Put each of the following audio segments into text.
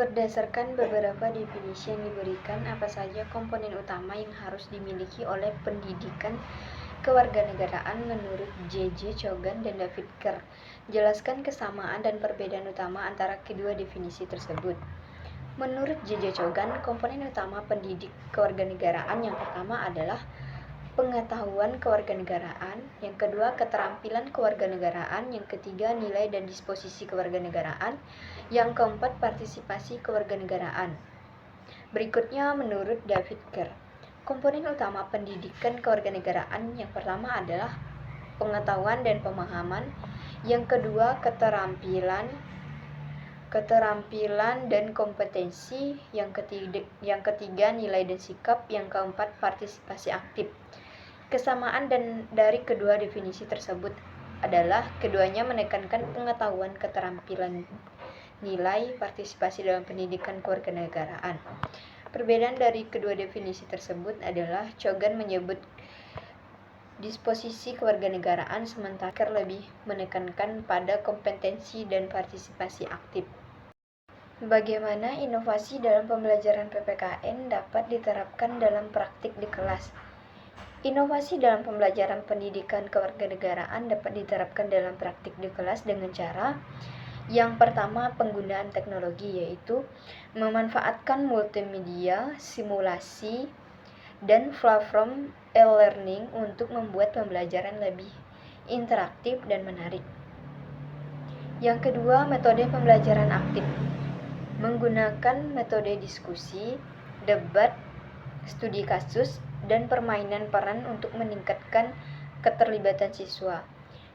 Berdasarkan beberapa definisi yang diberikan, apa saja komponen utama yang harus dimiliki oleh pendidikan kewarganegaraan menurut J.J. Chogan dan David Kerr? Jelaskan kesamaan dan perbedaan utama antara kedua definisi tersebut. Menurut J.J. Chogan, komponen utama pendidik kewarganegaraan yang pertama adalah pengetahuan kewarganegaraan, yang kedua keterampilan kewarganegaraan, yang ketiga nilai dan disposisi kewarganegaraan, yang keempat partisipasi kewarganegaraan. Berikutnya menurut David Kerr, komponen utama pendidikan kewarganegaraan yang pertama adalah pengetahuan dan pemahaman, yang kedua keterampilan dan kompetensi, yang ketiga nilai dan sikap, yang keempat partisipasi aktif. Kesamaan dari kedua definisi tersebut adalah keduanya menekankan pengetahuan, keterampilan, nilai, partisipasi dalam pendidikan kewarganegaraan. Perbedaan dari kedua definisi tersebut adalah Chogan menyebut disposisi kewarganegaraan, sementara Kerr lebih menekankan pada kompetensi dan partisipasi aktif. Bagaimana inovasi dalam pembelajaran PPKN dapat diterapkan dalam praktik di kelas? Inovasi dalam pembelajaran pendidikan kewarganegaraan dapat diterapkan dalam praktik di kelas dengan cara yang pertama, penggunaan teknologi, yaitu memanfaatkan multimedia, simulasi, dan platform e-learning untuk membuat pembelajaran lebih interaktif dan menarik. Yang kedua, metode pembelajaran aktif, menggunakan metode diskusi, debat, studi kasus, dan permainan peran untuk meningkatkan keterlibatan siswa.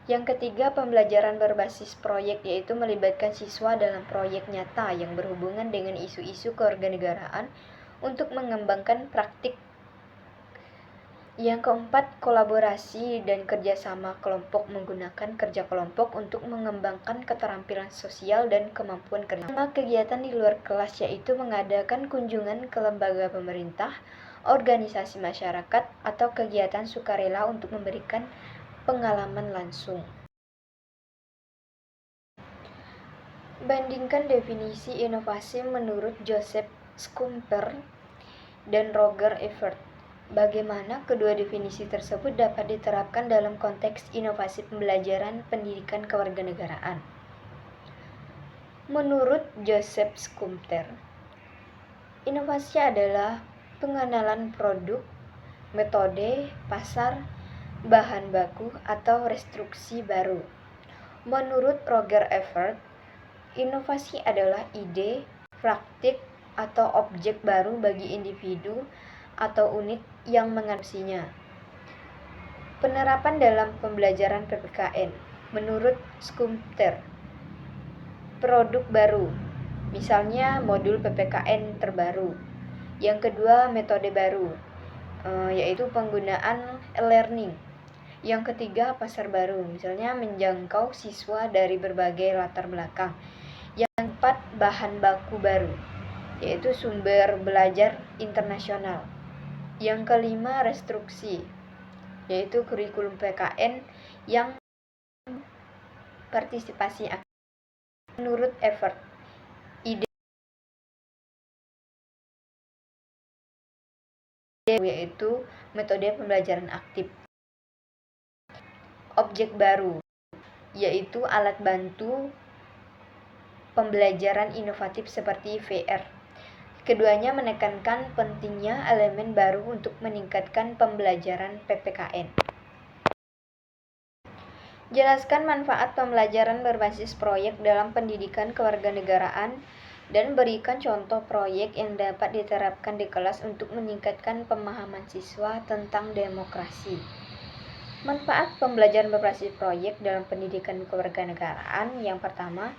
Yang ketiga, pembelajaran berbasis proyek, yaitu melibatkan siswa dalam proyek nyata yang berhubungan dengan isu-isu kewarganegaraan untuk mengembangkan praktik. Yang keempat, kolaborasi dan kerjasama kelompok, menggunakan kerja kelompok untuk mengembangkan keterampilan sosial dan kemampuan kerja. Kegiatan di luar kelas, yaitu mengadakan kunjungan ke lembaga pemerintah, organisasi masyarakat, atau kegiatan sukarela untuk memberikan pengalaman langsung. Bandingkan definisi inovasi menurut Joseph Schumpeter dan Roger Ebert. Bagaimana kedua definisi tersebut dapat diterapkan dalam konteks inovasi pembelajaran pendidikan kewarganegaraan? Menurut Joseph Schumpeter, inovasi adalah pengenalan produk, metode, pasar, bahan baku, atau restruksi baru. Menurut Roger Ebert, inovasi adalah ide, praktik, atau objek baru bagi individu atau unit yang mengadopsinya. Penerapan dalam pembelajaran PPKN. Menurut Schumpeter, produk baru, misalnya modul PPKN terbaru. Yang kedua, metode baru, yaitu penggunaan e-learning. Yang ketiga, pasar baru, misalnya menjangkau siswa dari berbagai latar belakang. Yang keempat, bahan baku baru, yaitu sumber belajar internasional. Yang kelima, restruksi, yaitu kurikulum PKN yang partisipasi aktif. Menurut Ebert, ide yaitu metode pembelajaran aktif. Objek baru, yaitu alat bantu pembelajaran inovatif seperti VR. Keduanya menekankan pentingnya elemen baru untuk meningkatkan pembelajaran PPKN. Jelaskan manfaat pembelajaran berbasis proyek dalam pendidikan kewarganegaraan dan berikan contoh proyek yang dapat diterapkan di kelas untuk meningkatkan pemahaman siswa tentang demokrasi. Manfaat pembelajaran berbasis proyek dalam pendidikan kewarganegaraan. Yang pertama,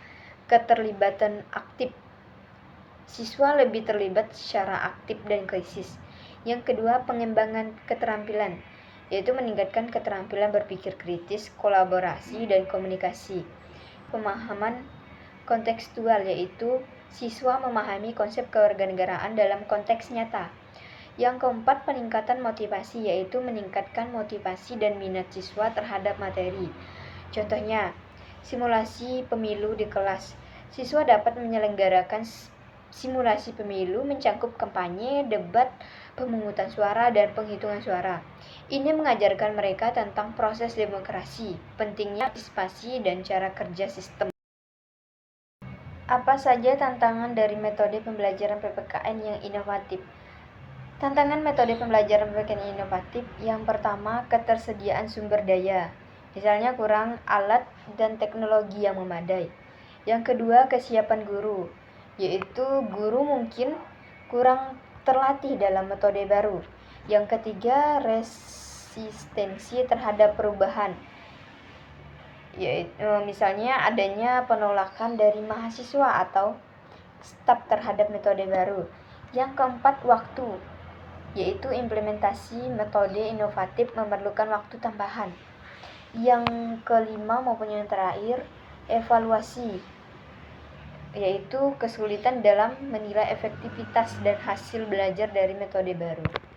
keterlibatan aktif. Siswa lebih terlibat secara aktif dan krisis. Yang kedua, pengembangan keterampilan, yaitu meningkatkan keterampilan berpikir kritis, kolaborasi, dan komunikasi. Pemahaman kontekstual, yaitu siswa memahami konsep kewarganegaraan dalam konteks nyata. Yang keempat, peningkatan motivasi, yaitu meningkatkan motivasi dan minat siswa terhadap materi. Contohnya, simulasi pemilu di kelas. Siswa dapat menyelenggarakan Simulasi pemilu mencakup kampanye, debat, pemungutan suara, dan penghitungan suara. Ini mengajarkan mereka tentang proses demokrasi, pentingnya partisipasi, dan cara kerja sistem. Apa saja tantangan dari metode pembelajaran PPKN yang inovatif? Tantangan metode pembelajaran PPKN yang inovatif yang pertama, ketersediaan sumber daya. Misalnya kurang alat dan teknologi yang memadai. Yang kedua, kesiapan guru, yaitu guru mungkin kurang terlatih dalam metode baru. Yang ketiga, resistensi terhadap perubahan, yaitu misalnya adanya penolakan dari mahasiswa atau staf terhadap metode baru. Yang keempat, waktu, yaitu implementasi metode inovatif memerlukan waktu tambahan. Yang kelima maupun yang terakhir, evaluasi, yaitu kesulitan dalam menilai efektivitas dan hasil belajar dari metode baru.